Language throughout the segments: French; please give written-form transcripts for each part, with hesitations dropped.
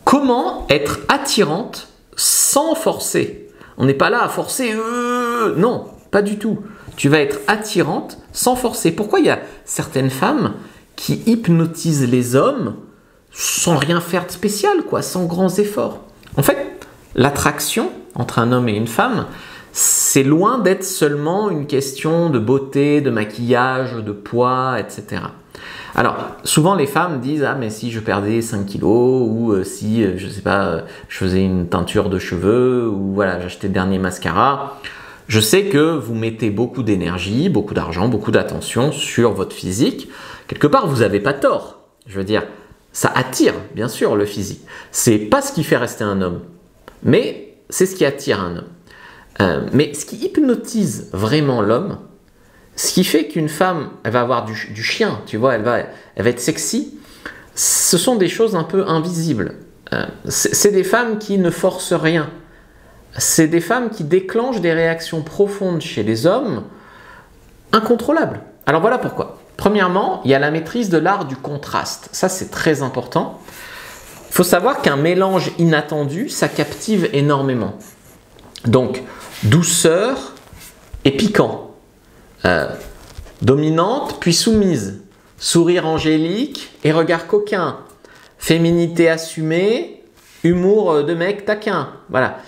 Comment être attirante sans forcer? On n'est pas là à forcer, non, pas du tout. Tu vas être attirante sans forcer. Pourquoi il y a certaines femmes qui hypnotisent les hommes sans rien faire de spécial, quoi, sans grands efforts? En fait, l'attraction entre un homme et une femme, c'est loin d'être seulement une question de beauté, de maquillage, de poids, etc. Alors, souvent les femmes disent « Ah, mais si je perdais 5 kilos, ou si, je sais pas, je faisais une teinture de cheveux, ou voilà, j'achetais le dernier mascara ». Je sais que vous mettez beaucoup d'énergie, beaucoup d'argent, beaucoup d'attention sur votre physique. Quelque part, vous n'avez pas tort. Je veux dire, ça attire, bien sûr, le physique. C'est pas ce qui fait rester un homme, mais c'est ce qui attire un homme. Mais ce qui hypnotise vraiment l'homme, ce qui fait qu'une femme, elle va avoir du chien, tu vois, elle va être sexy, ce sont des choses un peu invisibles. C'est des femmes qui ne forcent rien. C'est des femmes qui déclenchent des réactions profondes chez les hommes, incontrôlables. Alors voilà pourquoi. Premièrement, il y a la maîtrise de l'art du contraste. Ça, c'est très important. Il faut savoir qu'un mélange inattendu, ça captive énormément. Donc, douceur et piquant. Dominante puis soumise. Sourire angélique et regard coquin. Féminité assumée, humour de mec taquin. Voilà.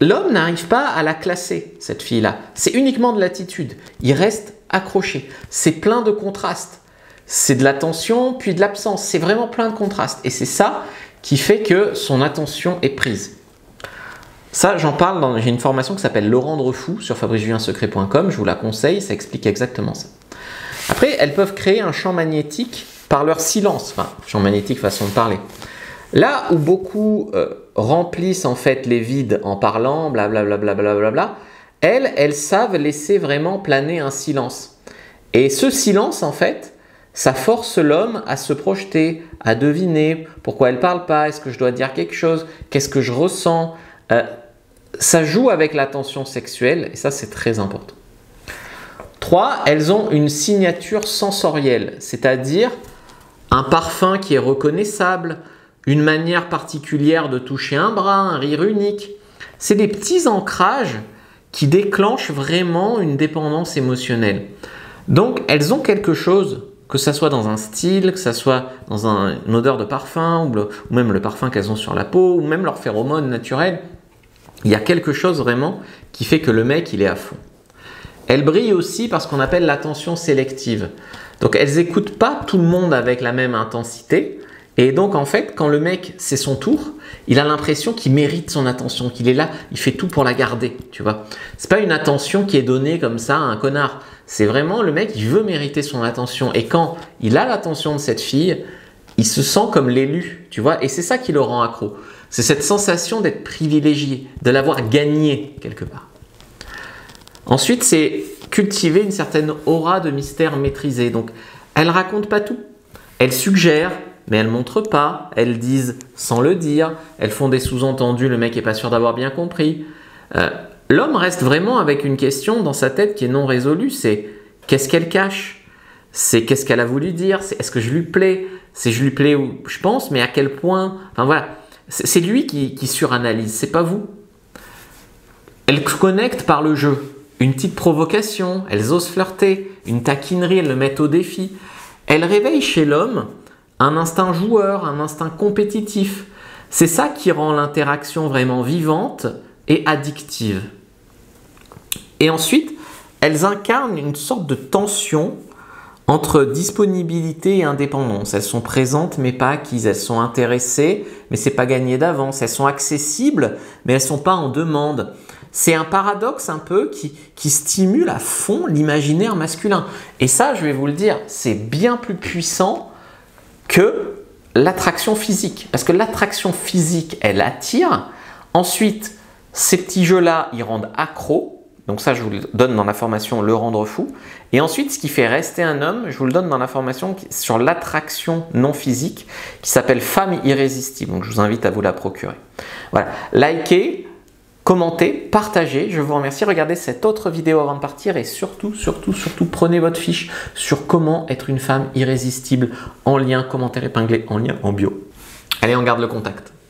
L'homme n'arrive pas à la classer, cette fille-là. C'est uniquement de l'attitude. Il reste accroché. C'est plein de contrastes. C'est de l'attention puis de l'absence. C'est vraiment plein de contrastes. Et c'est ça qui fait que son attention est prise. Ça, j'en parle, j'ai une formation qui s'appelle Le Rendre Fou sur fabricejuliensecret.com. Je vous la conseille, ça explique exactement ça. Après, elles peuvent créer un champ magnétique par leur silence. Enfin, champ magnétique, façon de parler. Là où beaucoup remplissent en fait les vides en parlant, blablabla, elles savent laisser vraiment planer un silence. Et ce silence, en fait, ça force l'homme à se projeter, à deviner pourquoi elle ne parle pas, est-ce que je dois dire quelque chose, qu'est-ce que je ressens. Ça joue avec la tension sexuelle et ça, c'est très important. 3, elles ont une signature sensorielle, c'est-à-dire un parfum qui est reconnaissable, une manière particulière de toucher un bras, un rire unique. C'est des petits ancrages qui déclenchent vraiment une dépendance émotionnelle. Donc, elles ont quelque chose, que ça soit dans un style, que ça soit dans une odeur de parfum, ou même le parfum qu'elles ont sur la peau, ou même leur phéromone naturelle. Il y a quelque chose vraiment qui fait que le mec, il est à fond. Elles brillent aussi par ce qu'on appelle l'attention sélective. Donc, elles n'écoutent pas tout le monde avec la même intensité. Et donc, en fait, quand le mec, c'est son tour, il a l'impression qu'il mérite son attention, qu'il est là, il fait tout pour la garder, tu vois. C'est pas une attention qui est donnée comme ça à un connard. C'est vraiment le mec, il veut mériter son attention. Et quand il a l'attention de cette fille, il se sent comme l'élu, tu vois. Et c'est ça qui le rend accro. C'est cette sensation d'être privilégié, de l'avoir gagné quelque part. Ensuite, c'est cultiver une certaine aura de mystère maîtrisé. Donc, elles ne racontent pas tout. Elles suggèrent, mais elles ne montrent pas, elles disent sans le dire, elles font des sous-entendus, le mec n'est pas sûr d'avoir bien compris. L'homme reste vraiment avec une question dans sa tête qui est non résolue, c'est qu'est-ce qu'elle cache? C'est qu'est-ce qu'elle a voulu dire? C'est est-ce que je lui plais? C'est je lui plais où je pense, mais à quel point? Enfin voilà, c'est lui qui suranalyse, c'est pas vous. Elles connectent par le jeu, une petite provocation, elles osent flirter, une taquinerie, elles le mettent au défi. Elles réveillent chez l'homme un instinct joueur, un instinct compétitif. C'est ça qui rend l'interaction vraiment vivante et addictive. Et ensuite, elles incarnent une sorte de tension entre disponibilité et indépendance. Elles sont présentes mais pas acquises. Elles sont intéressées mais c'est pas gagné d'avance. Elles sont accessibles mais elles sont pas en demande. C'est un paradoxe un peu qui stimule à fond l'imaginaire masculin. Et ça, je vais vous le dire, c'est bien plus puissant que l'attraction physique. Parce que l'attraction physique, elle attire. Ensuite, ces petits jeux-là, ils rendent accro. Donc ça, je vous le donne dans la formation Le Rendre Fou. Et ensuite, ce qui fait rester un homme, je vous le donne dans la formation sur l'attraction non physique qui s'appelle Femme irrésistible. Donc je vous invite à vous la procurer. Voilà. Likez, commentez, partagez. Je vous remercie. Regardez cette autre vidéo avant de partir et surtout, prenez votre fiche sur comment être une femme irrésistible en lien, commentaire épinglé, en lien en bio. Allez, on garde le contact.